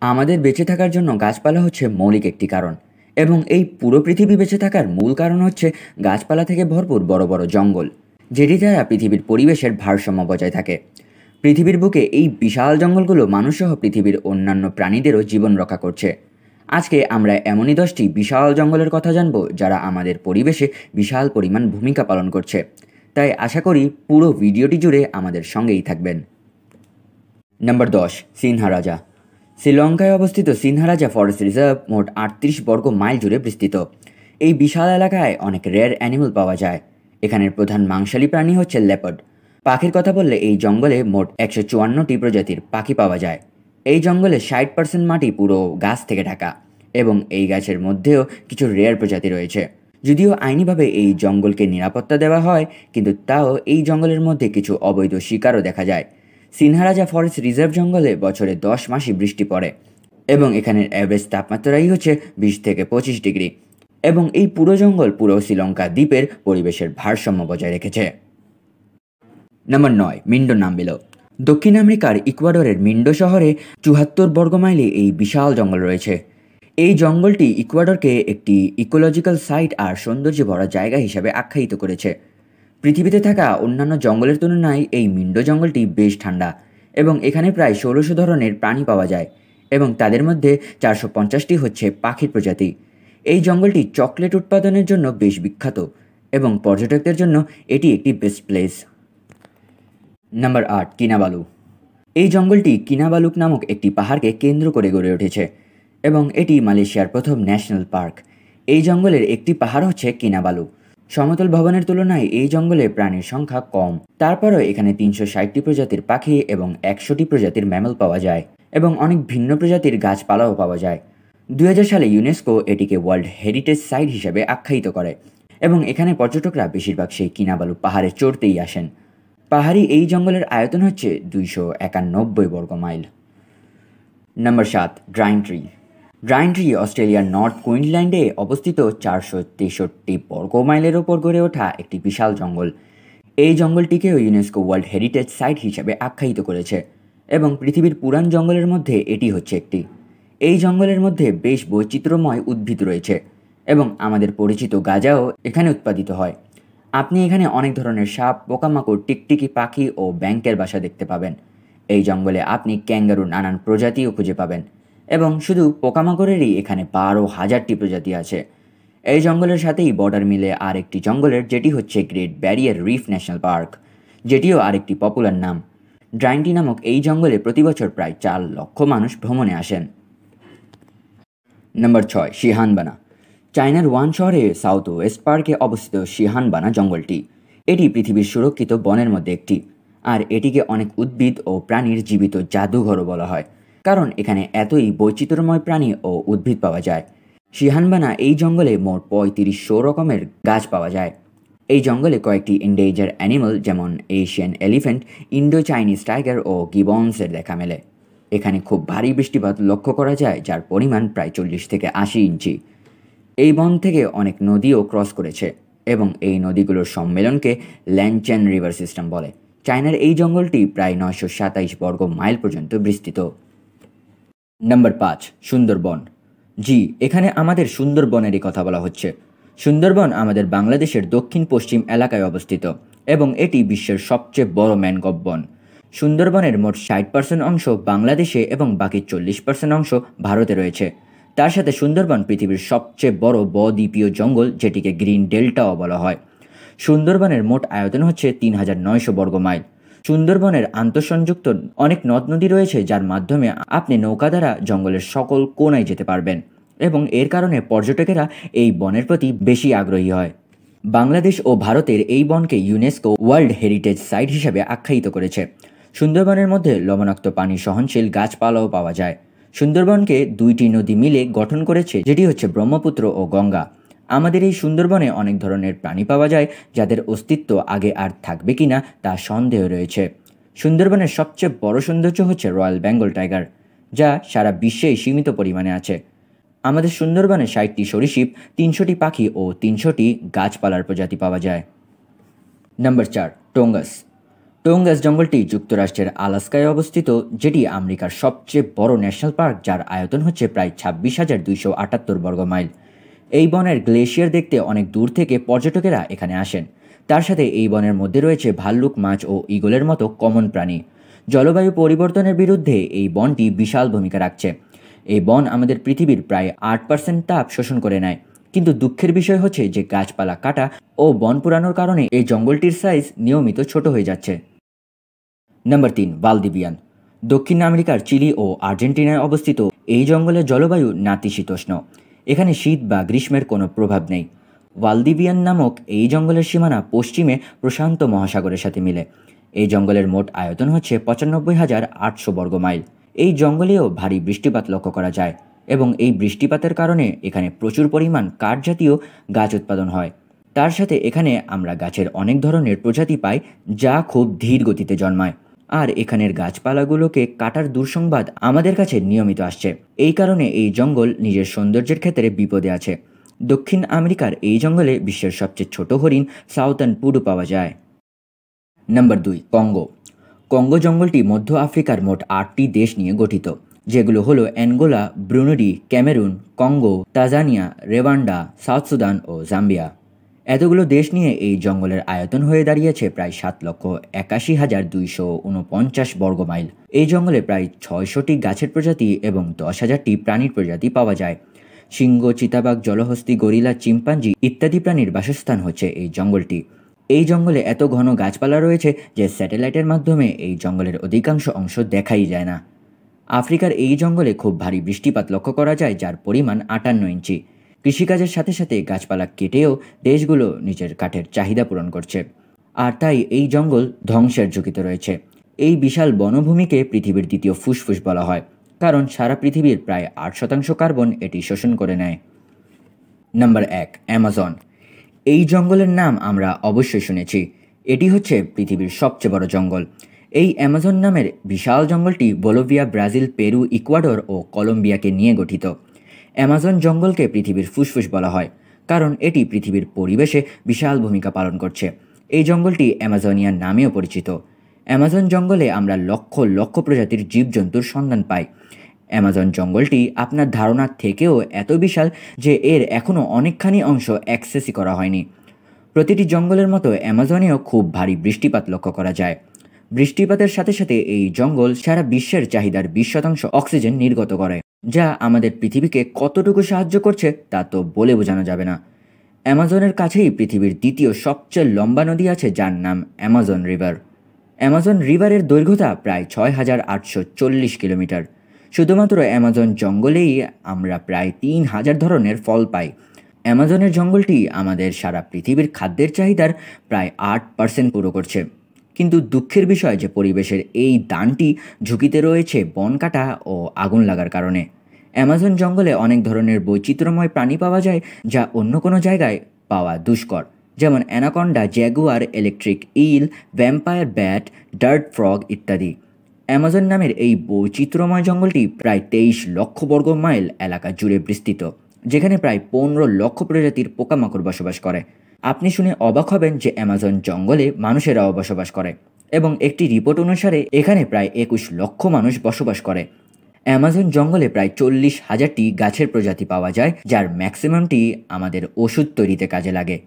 আমাদের বেঁচে থাকার জন্য গাছপালা হচ্ছে মৌলিক একটি কারণ, এবং এই পুরো পৃথিবী বেঁচে থাকার মূল কারণ হচ্ছে গাছপালা থেকে ভরপুর বড় বড় জঙ্গল, যেটি দ্বারা পৃথিবীর পরিবেশের ভারসাম্য বজায় থাকে। পৃথিবীর বুকে এই বিশাল জঙ্গলগুলো মানুষসহ পৃথিবীর অন্যান্য প্রাণীদেরও জীবন রক্ষা করছে। আজকে আমরা এমনই 10টি বিশাল জঙ্গলের কথা জানব যারা আমাদের পরিবেশে বিশাল পরিমাণ ভূমিকা পালন করছে। তাই আশা করি পুরো ভিডিওটি জুড়ে আমাদের সঙ্গেই থাকবেন। নম্বর 10, সিনহারাজা। শ্রীলঙ্কায় অবস্থিত সিনহারাজা ফরেস্ট রিজার্ভ মোট 38 বর্গ মাইল জুড়ে বিস্তৃত। এই বিশাল এলাকায় অনেক রেয়ার অ্যানিমাল পাওয়া যায়। এখানের প্রধান মাংসালী প্রাণী হচ্ছে লেপার্ড। পাখির কথা বললে এই জঙ্গলে মোট 154টি প্রজাতির পাখি পাওয়া যায়। এই জঙ্গলে 60% মাটি পুরো গাছ থেকে ঢাকা, এবং এই গাছের মধ্যেও কিছু রেয়ার প্রজাতি রয়েছে। যদিও আইনিভাবে এই জঙ্গলকে নিরাপত্তা দেওয়া হয়, কিন্তু তাও এই জঙ্গলের মধ্যে কিছু অবৈধ শিকারও দেখা যায়। সিনহারাজা ফরেস্ট রিজার্ভ জঙ্গলে বছরে 10 মাসই বৃষ্টি পড়ে, এবং এখানের অ্যাভারেজ তাপমাত্রাই হচ্ছে 20 থেকে 25 ডিগ্রি, এবং এই পুরো জঙ্গল পুরো শ্রীলঙ্কা দ্বীপের পরিবেশের ভারসাম্য বজায় রেখেছে। নম্বর 9, মিন্ডো নাম্বিলো। দক্ষিণ আমেরিকার ইকুয়াডরের মিন্ডো শহরে 74 বর্গ মাইলে এই বিশাল জঙ্গল রয়েছে। এই জঙ্গলটি ইকুয়াডরকে একটি ইকোলজিক্যাল সাইট আর সৌন্দর্যে ভরা জায়গা হিসাবে আখ্যায়িত করেছে। পৃথিবীতে থাকা অন্যান্য জঙ্গলের তুলনায় এই মিন্ডো জঙ্গলটি বেশ ঠান্ডা, এবং এখানে প্রায় 1600 ধরনের প্রাণী পাওয়া যায়, এবং তাদের মধ্যে 450টি হচ্ছে পাখির প্রজাতি। এই জঙ্গলটি চকলেট উৎপাদনের জন্য বেশ বিখ্যাত, এবং পর্যটকদের জন্য এটি একটি বেস্ট প্লেস। নম্বর 8, কিনাবালু। এই জঙ্গলটি কিনাবালুক নামক একটি পাহাড়কে কেন্দ্র করে গড়ে উঠেছে, এবং এটি মালয়েশিয়ার প্রথম ন্যাশনাল পার্ক। এই জঙ্গলের একটি পাহাড় হচ্ছে কিনাবালু। সমতল ভবনের তুলনায় এই জঙ্গলে প্রাণীর সংখ্যা কম, তারপরও এখানে 360টি প্রজাতির পাখি এবং 100টি প্রজাতির ম্যামল পাওয়া যায়, এবং অনেক ভিন্ন প্রজাতির গাছপালাও পাওয়া যায়। 2000 সালে ইউনেস্কো এটিকে ওয়ার্ল্ড হেরিটেজ সাইট হিসেবে আখ্যায়িত করে, এবং এখানে পর্যটকরা বেশিরভাগ সেই কিনাবালু পাহাড়ে চড়তেই আসেন। পাহাড়ি এই জঙ্গলের আয়তন হচ্ছে 291 বর্গ মাইল। নম্বর 7, ড্রাইনট্রি। ড্রাইনট্রি অস্ট্রেলিয়ার নর্থ কুইন্সল্যান্ডে অবস্থিত 463 বর্গ মাইলের ওপর গড়ে ওঠা একটি বিশাল জঙ্গল। এই জঙ্গলটিকেও ইউনেস্কো ওয়ার্ল্ড হেরিটেজ সাইট হিসেবে আখ্যায়িত করেছে, এবং পৃথিবীর পুরান জঙ্গলের মধ্যে এটি হচ্ছে একটি। এই জঙ্গলের মধ্যে বেশ বৈচিত্র্যময় উদ্ভিদ রয়েছে, এবং আমাদের পরিচিত গাঁজাও এখানে উৎপাদিত হয়। আপনি এখানে অনেক ধরনের সাপ, পোকামাকড়, টিকটিকি পাখি ও ব্যাঙের বাসা দেখতে পাবেন। এই জঙ্গলে আপনি ক্যাঙ্গারুর নানান প্রজাতিও খুঁজে পাবেন, এবং শুধু পোকামাকড়েরই এখানে 12,000টি প্রজাতি আছে। এই জঙ্গলের সাথেই বর্ডার মিলে আর একটি জঙ্গলের, যেটি হচ্ছে great barrier reef national park, যেটিও আরেকটি পপুলার নাম। ড্রাইনট্রি নামক এই জঙ্গলে প্রতি বছর প্রায় 4 লক্ষ মানুষ ভ্রমণে আসেন। নম্বর 6, শিহানবানা। চায়নার ওয়ান শহরে সাউথ ওয়েস্ট পার্কে অবস্থিত শিহানবানা জঙ্গলটি। এটি পৃথিবীর সুরক্ষিত বনের মধ্যে একটি, আর এটিকে অনেক উদ্ভিদ ও প্রাণীর জীবিত জাদুঘরও বলা হয়, কারণ এখানে এতই বৈচিত্র্যময় প্রাণী ও উদ্ভিদ পাওয়া যায়। শিহানবানা এই জঙ্গলে মোট 3500 রকমের গাছ পাওয়া যায়। এই জঙ্গলে কয়েকটি এন্ডেঞ্জার অ্যানিমাল যেমন Asian elephant, Indo Chinese tiger ও গিবন্সের দেখা মেলে। এখানে খুব ভারী বৃষ্টিপাত লক্ষ্য করা যায়, যার পরিমাণ প্রায় 40 থেকে 80 ইঞ্চি। এই বন থেকে অনেক নদীও ক্রস করেছে, এবং এই নদীগুলোর সম্মেলনকে ল্যানচেন রিভার সিস্টেম বলে। চায়নার এই জঙ্গলটি প্রায় 927 বর্গ মাইল পর্যন্ত বিস্তৃত। নম্বর 5, সুন্দরবন। জি, এখানে আমাদের সুন্দরবনেরই কথা বলা হচ্ছে। সুন্দরবন আমাদের বাংলাদেশের দক্ষিণ পশ্চিম এলাকায় অবস্থিত, এবং এটি বিশ্বের সবচেয়ে বড় ম্যানগ্রোভ বন। সুন্দরবনের মোট 60% অংশ বাংলাদেশে এবং বাকি 40% অংশ ভারতে রয়েছে। তার সাথে সুন্দরবন পৃথিবীর সবচেয়ে বড় বদ্বীপীয় জঙ্গল, যেটিকে গ্রিন ডেল্টাও বলা হয়। সুন্দরবনের মোট আয়তন হচ্ছে 3900 বর্গ মাইল। সুন্দরবনের আন্তঃসংযুক্ত অনেক নদ নদী রয়েছে, যার মাধ্যমে আপনি নৌকা দ্বারা জঙ্গলের সকল কোণায় যেতে পারবেন, এবং এর কারণে পর্যটকেরা এই বনের প্রতি বেশি আগ্রহী হয়। বাংলাদেশ ও ভারতের এই বনকে ইউনেস্কো ওয়ার্ল্ড হেরিটেজ সাইট হিসেবে আখ্যায়িত করেছে। সুন্দরবনের মধ্যে লবণাক্ত পানি সহনশীল গাছপালাও পাওয়া যায়। সুন্দরবনকে 2টি নদী মিলে গঠন করেছে, যেটি হচ্ছে ব্রহ্মপুত্র ও গঙ্গা। আমাদের এই সুন্দরবনে অনেক ধরনের প্রাণী পাওয়া যায়, যাদের অস্তিত্ব আগে আর থাকবে কিনা তা সন্দেহ রয়েছে। সুন্দরবনের সবচেয়ে বড় সৌন্দর্য হচ্ছে রয়্যাল বেঙ্গল টাইগার, যা সারা বিশ্বেই সীমিত পরিমাণে আছে। আমাদের সুন্দরবনে 60টি সরীসৃপ, 300টি পাখি ও 300টি গাছপালার প্রজাতি পাওয়া যায়। নম্বর 4, টোঙ্গাস। টোঙ্গাস জঙ্গলটি যুক্তরাষ্ট্রের আলাস্কায় অবস্থিত, যেটি আমেরিকার সবচেয়ে বড় ন্যাশনাল পার্ক, যার আয়তন হচ্ছে প্রায় 26,278 বর্গ মাইল। এই বনের গ্লেশিয়ার দেখতে অনেক দূর থেকে পর্যটকেরা এখানে আসেন। তার সাথে এই বনের মধ্যে রয়েছে ভাল্লুক, মাছ ও ঈগলের মতো কমন প্রাণী। জলবায়ু পরিবর্তনের বিরুদ্ধে এই বনটি বিশাল ভূমিকা রাখছে। এই বন আমাদের পৃথিবীর প্রায় 8% তাপ শোষণ করে নেয়। কিন্তু দুঃখের বিষয় হচ্ছে যে গাছপালা কাটা ও বন পোড়ানোর কারণে এই জঙ্গলটির সাইজ নিয়মিত ছোট হয়ে যাচ্ছে। Number 3, Valdivian. দক্ষিণ আমেরিকার চিলি ও আর্জেন্টিনায় অবস্থিত এই জঙ্গলের জলবায়ু নাতিশীতোষ্ণ। এখানে শীত বা গ্রীষ্মের কোনো প্রভাব নেই। ভালদিভিয়ান নামক এই জঙ্গলের সীমানা পশ্চিমে প্রশান্ত মহাসাগরের সাথে মিলে। এই জঙ্গলের মোট আয়তন হচ্ছে 95,800 বর্গ মাইল। এই জঙ্গলেও ভারী বৃষ্টিপাত লক্ষ্য করা যায় এবং এই বৃষ্টিপাতের কারণে এখানে প্রচুর পরিমাণ কাঠ জাতীয় গাছ উৎপাদন হয়। তার সাথে এখানে আমরা গাছের অনেক ধরনের প্রজাতি পাই, যা খুব ধীর গতিতে জন্মায়। আর এখানের গাছপালাগুলোকে কাটার দুঃসংবাদ আমাদের কাছে নিয়মিত আসছে। এই কারণে এই জঙ্গল নিজের সৌন্দর্যের ক্ষেত্রে বিপদে আছে। দক্ষিণ আমেরিকার এই জঙ্গলে বিশ্বের সবচেয়ে ছোট হরিণ সাউথার্ন পুডু পাওয়া যায়। Number 2, Congo. কঙ্গো জঙ্গলটি মধ্য আফ্রিকার মোট 8টি দেশ নিয়ে গঠিত, যেগুলো হলো Angola, Burundi, Cameroon, Congo, Tanzania, Rwanda, South Sudan ও জাম্বিয়া। এতগুলো দেশ নিয়ে এই জঙ্গলের আয়তন হয়ে দাঁড়িয়েছে প্রায় 7,81,249 বর্গ মাইল। এই জঙ্গলে প্রায় 600টি গাছের প্রজাতি এবং 10,000টি প্রাণীর প্রজাতি পাওয়া যায়। সিংহ, চিতাবাঘ, জলহস্তী, গরিলা, চিম্পাঞ্জি ইত্যাদি প্রাণীর বাসস্থান হচ্ছে এই জঙ্গলটি। এই জঙ্গলে এত ঘন গাছপালা রয়েছে যে স্যাটেলাইটের মাধ্যমে এই জঙ্গলের অধিকাংশ অংশ দেখাই যায় না। আফ্রিকার এই জঙ্গলে খুব ভারী বৃষ্টিপাত লক্ষ্য করা যায়, যার পরিমাণ 58 ইঞ্চি। কৃষিকাজের সাথে সাথে গাছপালা কেটেও দেশগুলো নিজের কাঠের চাহিদা পূরণ করছে, আর তাই এই জঙ্গল ধ্বংসের ঝুঁকিতে রয়েছে। এই বিশাল বনভূমিকে পৃথিবীর দ্বিতীয় ফুসফুস বলা হয়, কারণ সারা পৃথিবীর প্রায় 8% কার্বন এটি শোষণ করে নেয়। Number 1, Amazon. এই জঙ্গলের নাম আমরা অবশ্যই শুনেছি। এটি হচ্ছে পৃথিবীর সবচেয়ে বড় জঙ্গল। এই অ্যামাজন নামের বিশাল জঙ্গলটি বলিভিয়া, ব্রাজিল, পেরু, ইকুয়াডর ও কলম্বিয়াকে নিয়ে গঠিত। অ্যামাজন জঙ্গলকে পৃথিবীর ফুসফুস বলা হয়, কারণ এটি পৃথিবীর পরিবেশে বিশাল ভূমিকা পালন করছে। এই জঙ্গলটি অ্যামাজনিয়ান নামেও পরিচিত। অ্যামাজন জঙ্গলে আমরা লক্ষ লক্ষ প্রজাতির জীবজন্তুর সন্ধান পাই। অ্যামাজন জঙ্গলটি আপনার ধারণার থেকেও এত বিশাল যে এর এখনও অনেকখানি অংশ অ্যাক্সেসই করা হয়নি। প্রতিটি জঙ্গলের মতো অ্যামাজনেও খুব ভারী বৃষ্টিপাত লক্ষ্য করা যায়। বৃষ্টিপাতের সাথে সাথে এই জঙ্গল সারা বিশ্বের চাহিদার 20% অক্সিজেন নির্গত করে, যা আমাদের পৃথিবীকে কতটুকু সাহায্য করছে তা তো বলে বোঝানো যাবে না। অ্যামাজনের কাছেই পৃথিবীর দ্বিতীয় সবচেয়ে লম্বা নদী আছে, যার নাম অ্যামাজন রিভার। অ্যামাজন রিভারের দৈর্ঘ্যতা প্রায় 6,840 কিলোমিটার। শুধুমাত্র অ্যামাজন জঙ্গলেই আমরা প্রায় 3,000 ধরনের ফল পাই। অ্যামাজনের জঙ্গলটি আমাদের সারা পৃথিবীর খাদ্যের চাহিদার প্রায় 8% পুরো করছে। কিন্তু দুঃখের বিষয় যে পরিবেশের এই দানটি ঝুঁকিতে রয়েছে বন কাটা ও আগুন লাগার কারণে। অ্যামাজন জঙ্গলে অনেক ধরনের বৈচিত্র্যময় প্রাণী পাওয়া যায়, যা অন্য কোনো জায়গায় পাওয়া দুষ্কর, যেমন anaconda, jaguar, electric eel, vampire bat, dart frog ইত্যাদি। অ্যামাজন নামের এই বৈচিত্র্যময় জঙ্গলটি প্রায় 23 লক্ষ বর্গ মাইল এলাকা জুড়ে বিস্তৃত, যেখানে প্রায় 15 লক্ষ প্রজাতির পোকামাকড় বসবাস করে। আপনি শুনে অবাক হবেন যে অ্যামাজন জঙ্গলে মানুষেরাও বসবাস করে, এবং একটি রিপোর্ট অনুসারে এখানে প্রায় 21 লক্ষ মানুষ বসবাস করে। অ্যামাজন জঙ্গলে প্রায় 40,000টি গাছের প্রজাতি পাওয়া যায়, যার ম্যাক্সিমামটি আমাদের ওষুধ তৈরিতে কাজে লাগে।